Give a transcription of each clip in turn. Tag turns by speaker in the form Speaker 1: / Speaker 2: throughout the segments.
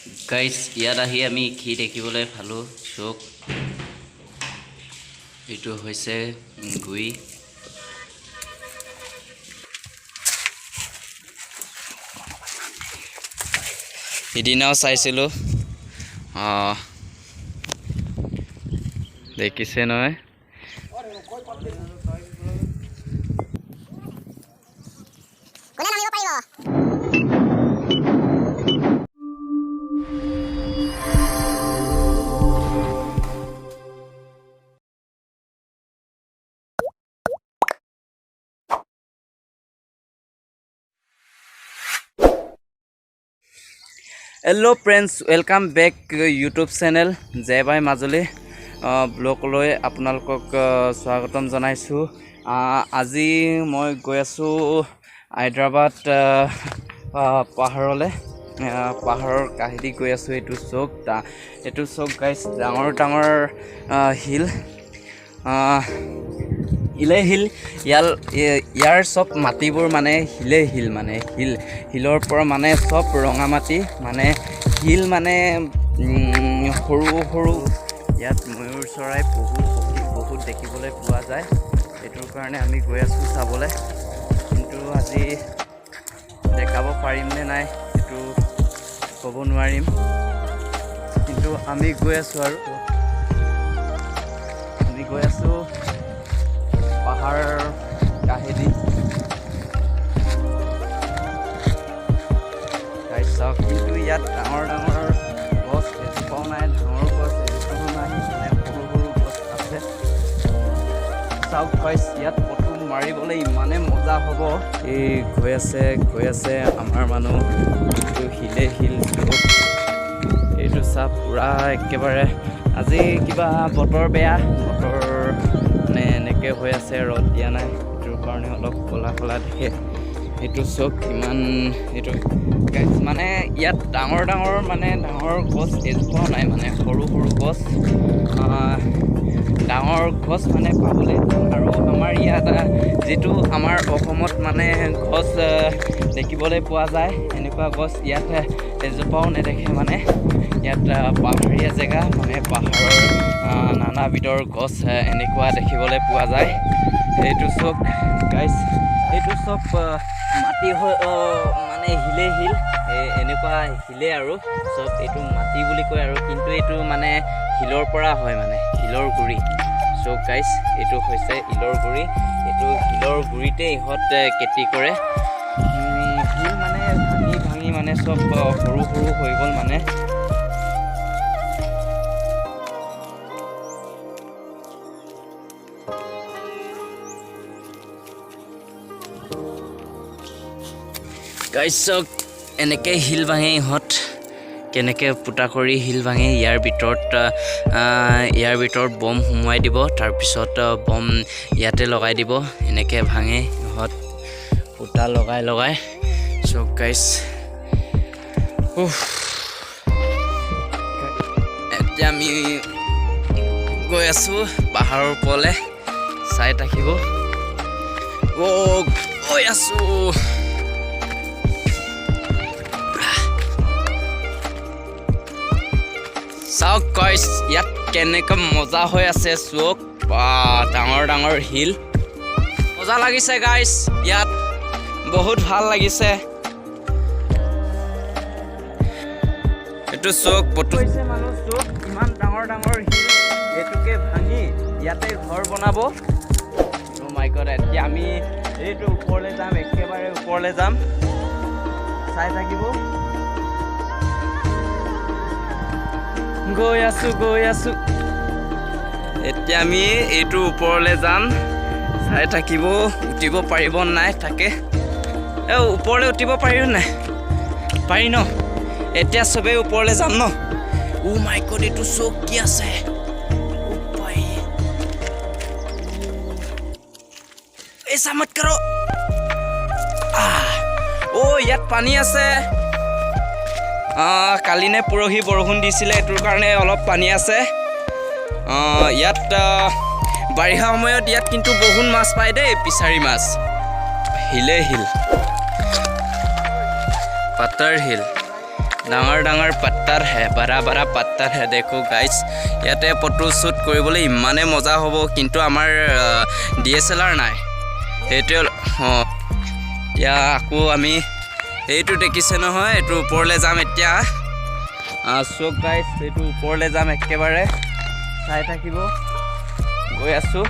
Speaker 1: Guys ইয়াত আহি আমি কি দেখিবলৈ পালোঁ চোক এইটো হৈছে গুই সিদিনাও চাইছিলোঁ দেখিছে নহয় hello' friends welcome back YouTube channel Joy ভাই মাজুলী ব্লগলৈ আপোনালোকক স্বাগতম জনাইছোঁ আজি মই গৈ আছোঁ হায়দৰাবাদ পাহাৰলৈ পাহাৰৰ কাষেদি গৈ আছোঁ এইটো চোক গাইছ ডাঙৰ ডাঙৰ হিল হিল ইয়াৰ চব মাটিবোৰ মানে হিল মানে হিলৰ পৰা মানে চব ৰঙা মাটি মানে হিল মানে সৰু সৰু ইয়াত ময়ূৰ চৰাই বহুত দেখিবলৈ পোৱা যায় এইটোৰ কাৰণে আমি গৈ আছোঁ চাবলৈ কিন্তু আজি দেখাব পাৰিম নে নাই এইটো ক'ব নোৱাৰিম কিন্তু আমি গৈ আছোঁ আৰু আমি গৈ আছোঁ পাহাৰ কাষেদি চাওক কিন্তু ইয়াত ডাঙৰ ডাঙৰ গছ এজোপাও নাই ডাঙৰ গছ এজোপাও নাই মানে সৰু সৰু গছ আছে চাওক গাইছ ইয়াত ফটো মাৰিবলৈ ইমানে মজা হ'ব এই গৈ আছে আমাৰ মানুহ এইটো হিল এইটো চাপ পূৰা একেবাৰে আজি কিবা বতৰ বেয়া মানে এনেকৈ হৈ আছে ৰ'দ দিয়া নাই সেইটোৰ কাৰণে অলপ ক'লা দেখে এইটো চব ইমান এইটো মানে ইয়াত ডাঙৰ গছ এজোপাও নাই মানে সৰু গছ ডাঙৰ গছ মানে পাবলৈ আৰু আমাৰ ইয়াত যিটো আমাৰ অসমত মানে গছ দেখিবলৈ পোৱা যায় এনেকুৱা গছ ইয়াত এজোপাও নেদেখে মানে ইয়াত পাহাৰীয়া জেগা মানে পাহাৰৰ নানাবিধৰ গছ এনেকুৱা দেখিবলৈ পোৱা যায় এইটো চব গাইছ এইটো চব মাটি মানে হিল এনেকুৱা হিলে আৰু চব এইটো মাটি বুলি কয় আৰু কিন্তু এইটো মানে হিলৰ পৰা হয় মানে হিলৰ গুৰি চব গাইছ এইটো হৈছে হিলৰ গুৰি এইটো হিলৰ গুৰিতে ইহঁত খেতি কৰে হিল মানে ভাঙি মানে চব সৰু হৈ গ'ল মানে গাইছ চক এনেকৈ শিল ভাঙে ইহঁত কেনেকৈ ফুটা কৰি শিল ভাঙে ইয়াৰ ভিতৰত বম সোমোৱাই দিব তাৰপিছত বম ইয়াতে লগাই দিব এনেকৈ ভাঙে ইহঁত ফুটা লগাই চক গাইছ এতিয়া আমি গৈ আছোঁ পাহাৰৰ ওপৰলৈ চাই থাকিব গৈ আছোঁ চাওক গাইছ ইয়াত কেনেকৈ মজা হৈ আছে চোক ডাঙৰ হিল মজা লাগিছে গাইছ ইয়াত বহুত ভাল লাগিছে এইটো চোক মানুহ চোক ইমান ডাঙৰ হিল এইটোকে ভাঙি ইয়াতে ঘৰ বনাব মাইকত এতিয়া আমি এইটো ওপৰলৈ যাম একেবাৰে ওপৰলৈ যাম চাই থাকিব গৈ আছোঁ এতিয়া আমি এইটো ওপৰলৈ যাম চাই থাকিব উঠিব পাৰিব নাই তাকে ওপৰলৈ উঠিব পাৰিব নাই পাৰি ন এতিয়া চবেই ওপৰলৈ যাম ন মাইকত এইটো চোক কি আছে এই চমৎকাৰ ইয়াত পানী আছে কালি নে পৰহি বৰষুণ দিছিলে এইটোৰ কাৰণে অলপ পানী আছে ইয়াত বাৰিষা সময়ত ইয়াত কিন্তু বহুত মাছ পায় দেই পিছাৰী মাছ হিল পাতৰ হিল ডাঙৰ ডাঙৰ পাত্তাৰ হে বাৰা বাৰা পাত্তাৰ হে দেখো গাইজ ইয়াতে ফটো শ্বুট কৰিবলৈ ইমানে মজা হ'ব কিন্তু আমাৰ DSLR নাই সেইটোৱে এতিয়া আকৌ আমি এইটো দেখিছে নহয় এইটো ওপৰলৈ যাম এতিয়া চক গাইজ এইটো ওপৰলৈ যাম একেবাৰে চাই থাকিব গৈ আছোঁ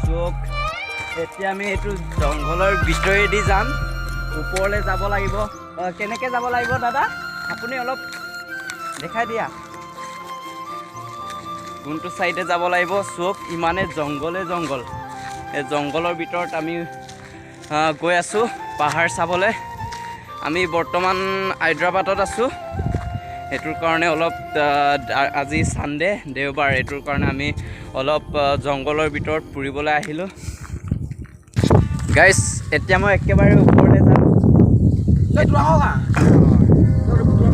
Speaker 1: চক এতিয়া আমি এইটো জংঘলৰ ভিতৰেদি যাম ওপৰলৈ যাব লাগিব কেনেকৈ যাব লাগিব দাদা আপুনি অলপ দেখাই দিয়া কোনটো চাইডে যাব লাগিব চক ইমানে জংঘল এই জংঘলৰ ভিতৰত আমি গৈ আছোঁ পাহাৰ চাবলৈ আমি বৰ্তমান হায়দৰাবাদত আছোঁ সেইটোৰ কাৰণে অলপ আজি ছানডে দেওবাৰ এইটোৰ কাৰণে আমি অলপ জংঘলৰ ভিতৰত ফুৰিবলৈ আহিলোঁ গাইজ এতিয়া মই একেবাৰে ওপৰলৈ যাম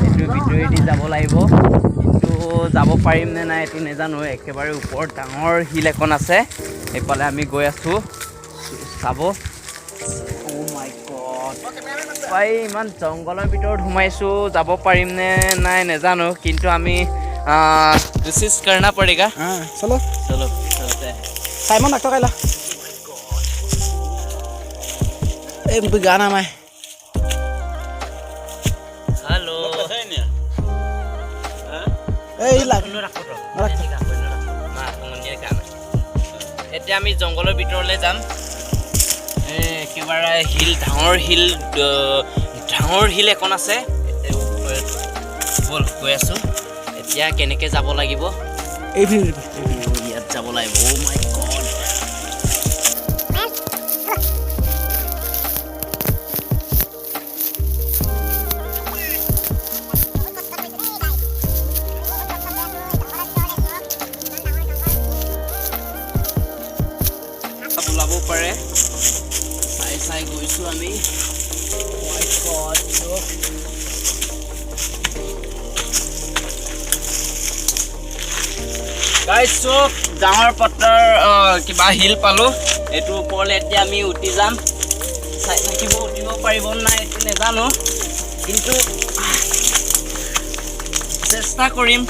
Speaker 1: এইটো ভিতৰেদি যাব লাগিব কিন্তু যাব পাৰিম নে নাই এইটো নাজানো একেবাৰে ওপৰত ডাঙৰ শিল এখন আছে এইফালে আমি গৈ আছোঁ চাব ভাই ইমান জংঘলৰ ভিতৰত সোমাইছোঁ যাব পাৰিম নে নাই নাজানো কিন্তু আমি कोशिश करना पड़ेगा
Speaker 2: चलो
Speaker 1: चलो चलते हैं
Speaker 2: साइमन डॉक्टर कायला ए गाना मैं
Speaker 1: हेलो
Speaker 2: ए लाग
Speaker 1: এতিয়া আমি জংঘলৰ ভিতৰলৈ যাম একেবাৰে হিল ডাঙৰ হিল এখন আছে বল গৈ আছোঁ এতিয়া কেনেকৈ যাব লাগিব ইয়াত যাব লাগিব ও মাই গড ওলাব পাৰে চাই গৈছোঁ আমি গাইজ চক ডাঙৰ পথাৰ কিবা হিল পালোঁ এইটো ওপৰলৈ এতিয়া আমি উঠি যাম চাই থাকিব উঠিব পাৰিব নাই এইটো নাজানো কিন্তু চেষ্টা কৰিম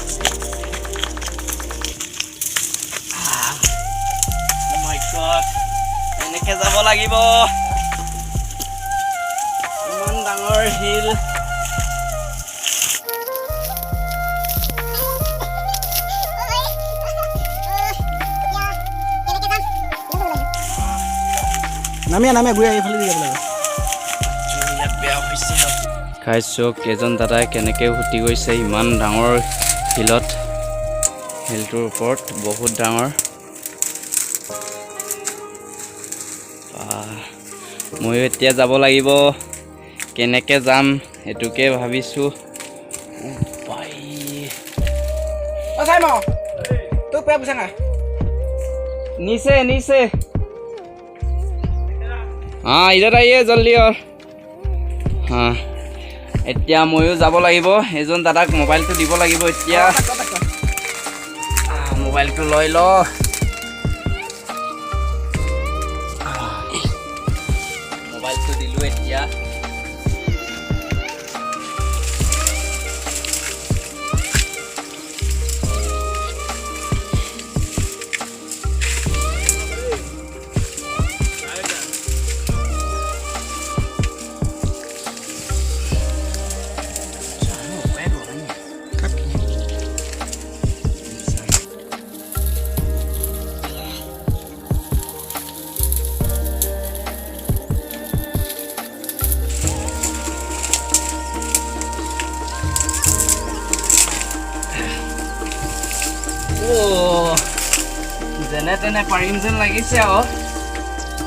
Speaker 1: এনেকৈ যাব লাগিব ইমান ডাঙৰ হিল
Speaker 2: নামিয়া ঘূৰি এইফালে দি যাব লাগিব
Speaker 1: ইয়াত বেয়া হৈছে খাইছোঁ কেইজন দাদাই কেনেকৈ উঠি গৈছে ইমান ডাঙৰ হিলত হিলটোৰ ওপৰত বহুত ডাঙৰ ময়ো এতিয়া যাব লাগিব কেনেকৈ যাম সেইটোকে ভাবিছোঁ नीचे हाँ इधर आइए जल्दी और हाँ এতিয়া ময়ো যাব লাগিব এজন দাদাক মোবাইলটো দিব লাগিব এতিয়া মোবাইলটো লৈ ল মোবাইলটো দিলোঁ এতিয়া যেনে তেনে পাৰিম যেন লাগিছে আৰু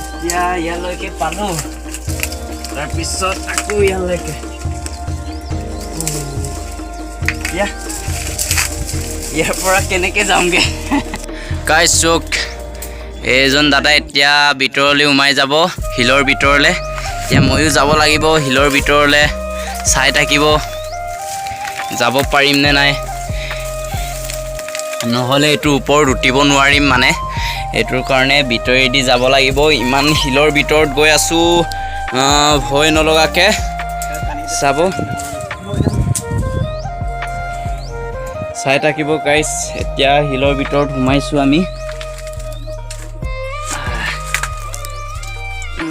Speaker 1: এতিয়া ইয়ালৈকে পালোঁ তাৰপিছত আকৌ ইয়ালৈকে ইয়াৰ পৰা কেনেকৈ যামগৈ গাইজ চক এইজন দাদা এতিয়া ভিতৰলৈ সোমাই যাব হিলৰ ভিতৰলৈ এতিয়া ময়ো যাব লাগিব হিলৰ ভিতৰলৈ চাই থাকিব যাব পাৰিম নে নাই নহ'লে এইটো ওপৰত উঠিব নোৱাৰিম মানে এইটোৰ কাৰণে ভিতৰেদি যাব লাগিব ইমান হিলৰ ভিতৰত গৈ আছোঁ ভয় নলগাকে চাব চাই থাকিব গাইছ এতিয়া হিলৰ ভিতৰত সোমাইছোঁ আমি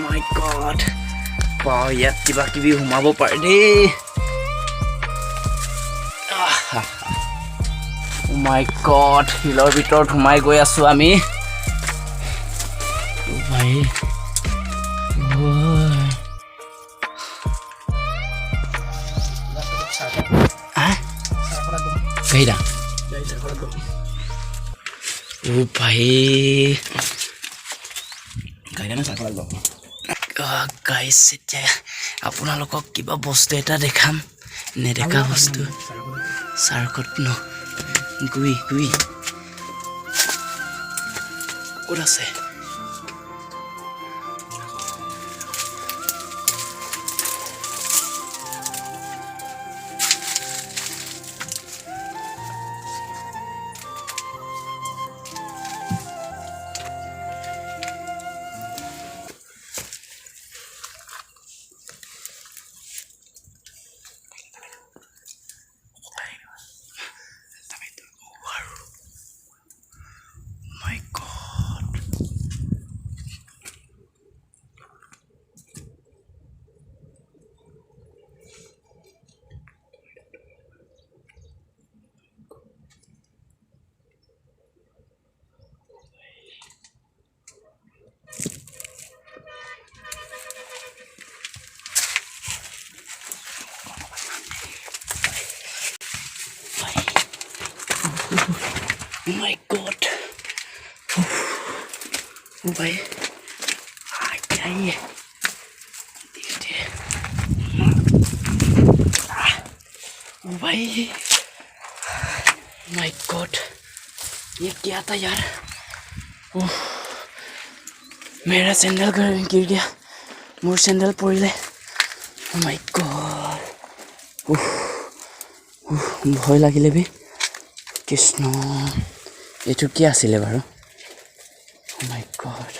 Speaker 1: মাই গড বাও ইয়াত কিবা কিবি সোমাব পাৰে দেই মাই গড হিলৰ ভিতৰত সোমাই গৈ আছোঁ আমি ভাই Gaida. Oh bhai. Gaida na sakal lo. Guys, এতিয়া আপোনালোকক কিবা বস্তু এটা দেখাম নেদেখা বস্তু সাৰকত ন গুই ক'ত আছে Oh my god. Oh bhai. क्या ये? Oh भाई. My god. ये क्या था यार? मेरा सैंडल गिर गया. मोर सैंडल पड़े. Oh my god. भय লাগিলে बे. কৃষ্ণ এইটো কি আছিলে বাৰু ও মাই গড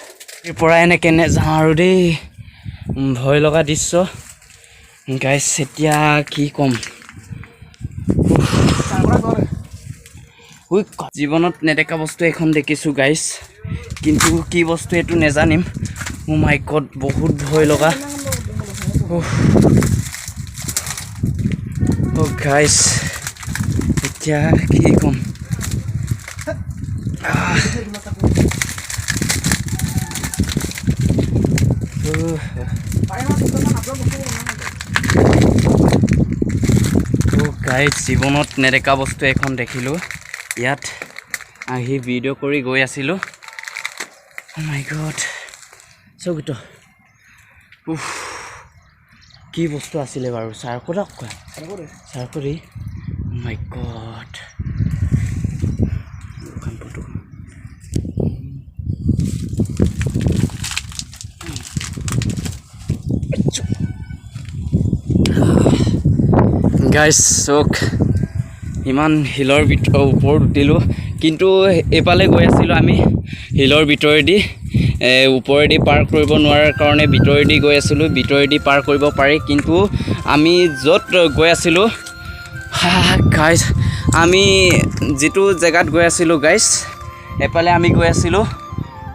Speaker 1: এই পৰা এনে কেনে যাওঁ আৰু দেই ভয় লগা দৃশ্য গাইছ এতিয়া কি কম জীৱনত নেদেখা বস্তু এখন দেখিছোঁ গাইছ কিন্তু কি বস্তু এইটো নেজানিম ও মাই গড বহুত ভয় লগা ও গাইছ এতিয়া কি কম গাইজ জীৱনত নেদেখা বস্তু এখন দেখিলোঁ ইয়াত আহি ভিডিঅ' কৰি গৈ আছিলোঁ মাই গড চকুত কি বস্তু আছিলে বাৰু চাৰকতক কোৱা চাৰকৰি মাই গড গাইজ চক ইমান হিলৰ ওপৰত উঠিলোঁ কিন্তু এইফালে গৈ আছিলোঁ আমি হিলৰ ভিতৰেদি ওপৰেদি পাৰ কৰিব নোৱাৰাৰ কাৰণে ভিতৰেদি গৈ আছিলোঁ ভিতৰেদি পাৰ কৰিব পাৰি কিন্তু আমি য'ত গৈ আছিলোঁ গাইজ আমি যিটো জেগাত গৈ আছিলোঁ গাইজ এফালে আমি গৈ আছিলোঁ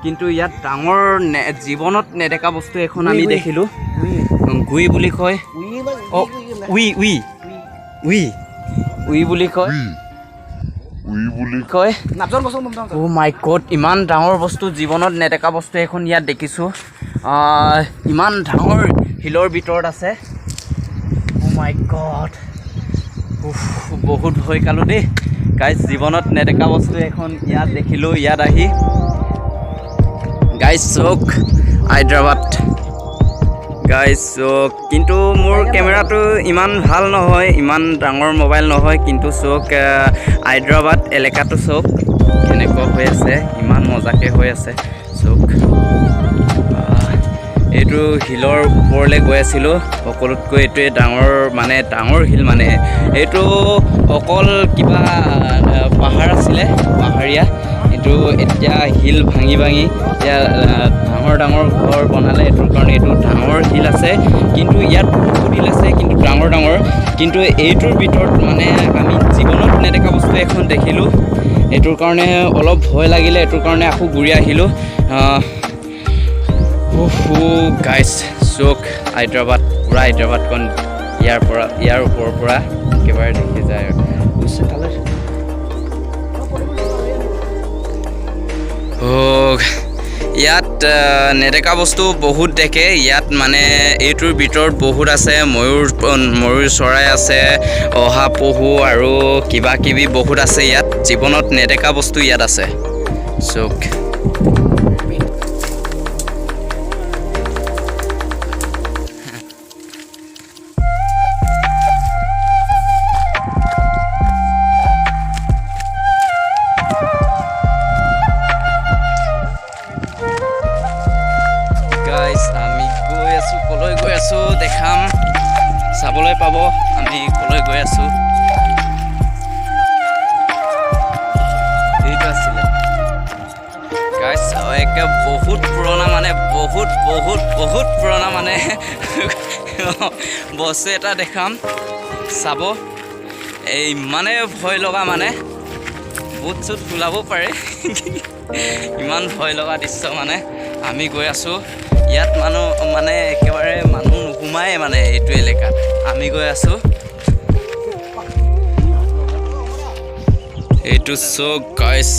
Speaker 1: কিন্তু ইয়াত ডাঙৰ জীৱনত নেদেখা বস্তু এখন আমি দেখিলোঁ গুই বুলি কয় অঁ উই বুলি কয় ও মাই গড ইমান ডাঙৰ বস্তু জীৱনত নেদেখা বস্তু এখন ইয়াত দেখিছোঁ ইমান ডাঙৰ হিলৰ ভিতৰত আছে ও মাই গড বহুত ভয় খালোঁ দেই গাইজ জীৱনত নেদেখা বস্তু এখন ইয়াত দেখিলোঁ ইয়াত আহি গাইজ চক হায়দৰাবাদ গাইজ চক কিন্তু মোৰ কেমেৰাটো ইমান ভাল নহয় ইমান ডাঙৰ মোবাইল নহয় কিন্তু চক হায়দৰাবাদ এলেকাটো চক কেনেকুৱা হৈ আছে ইমান মজাকৈ হৈ আছে চক এইটো হিলৰ ওপৰলৈ গৈ আছিলোঁ সকলোতকৈ এইটোৱে ডাঙৰ হিল মানে এইটো অকল কিবা পাহাৰ আছিলে পাহাৰীয়া কিন্তু এইটো এতিয়া শিল ভাঙি এতিয়া ডাঙৰ ঘৰ বনালে। এইটোৰ কাৰণে এইটো ডাঙৰ শিল আছে, কিন্তু ইয়াত বহুত শিল আছে কিন্তু ডাঙৰ কিন্তু এইটোৰ ভিতৰত মানে আমি জীৱনত নেদেখা বস্তু এখন দেখিলোঁ। এইটোৰ কাৰণে অলপ ভয় লাগিলে, এইটোৰ কাৰণে আকৌ ঘূৰি আহিলোঁ। গাইছ চোক হায়দৰাবাদ, পূৰা হায়দৰাবাদখন ইয়াৰ ওপৰৰ পৰা একেবাৰে দেখি যায় আৰু ইয়াত নেদেখা বস্তু বহুত দেখে। ইয়াত মানে এইটোৰ ভিতৰত বহুত আছে, ময়ূৰ চৰাই আছে, শহাপহু আৰু কিবা কিবি বহুত আছে। ইয়াত জীৱনত নেদেখা বস্তু ইয়াত আছে। চোক আমি গৈ আছোঁ, কলৈ গৈ আছোঁ দেখাম, চাবলৈ পাব আমি কলৈ গৈ আছোঁ। এইটো আছিলে গাইছ একে বহুত পুৰণা মানে বহুত পুৰণা মানে বস্তু এটা দেখাম, চাব। এই ইমানে ভয় লগা মানে বুট চুট ফুলাব পাৰে ইমান ভয় লগা দৃশ্য মানে। আমি গৈ আছোঁ, ইয়াত মানে একেবাৰে মানুহ নোসোমায়ে মানে এইটো এলেকাত। আমি গৈ আছোঁ, এইটো চোক গাইছ,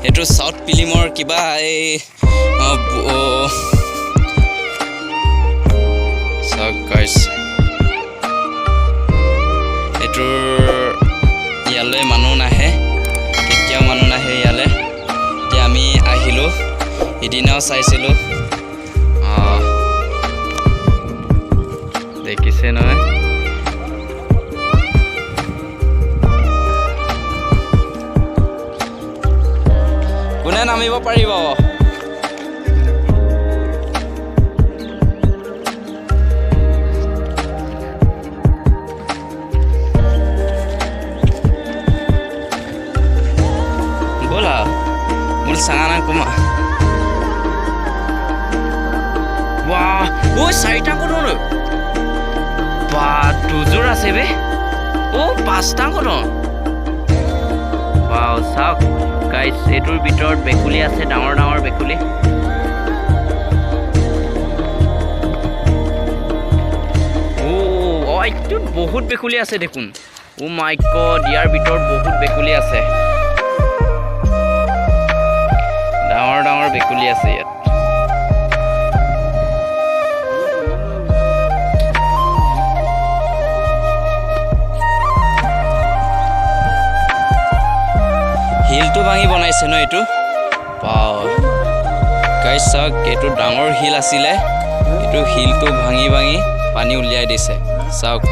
Speaker 1: এইটো চাউথ ফিল্মৰ কিবা এই চাওক গাইছ, এইটোৰ ইয়ালৈ মানুহ নাহে, কেতিয়াও মানুহ নাহে ইয়ালৈ। এতিয়া আমি আহিলোঁ, সিদিনাও চাইছিলোঁ, দেখিছে নহয়। কোনে নামিব পাৰিব? ব'লা মোৰ চাঙানা কমা। চাৰিটা কটন বা দুযোৰ আছে বে। পাঁচটা কটন। চাওক গাইছ, এইটোৰ ভিতৰত বেকুলি আছে, ডাঙৰ বেকুলি। এইটোত বহুত বেকুলি আছে দেখোন। মাই গড, ইয়াৰ ভিতৰত বহুত বেকুলি আছে, ডাঙৰ বেকুলি আছে ইয়াত। শিলটো ভাঙি বনাইছে ন এইটো? গাইছ চাওক, এইটো ডাঙৰ শিল আছিলে, এইটো শিলটো ভাঙি পানী উলিয়াই দিছে। চাওক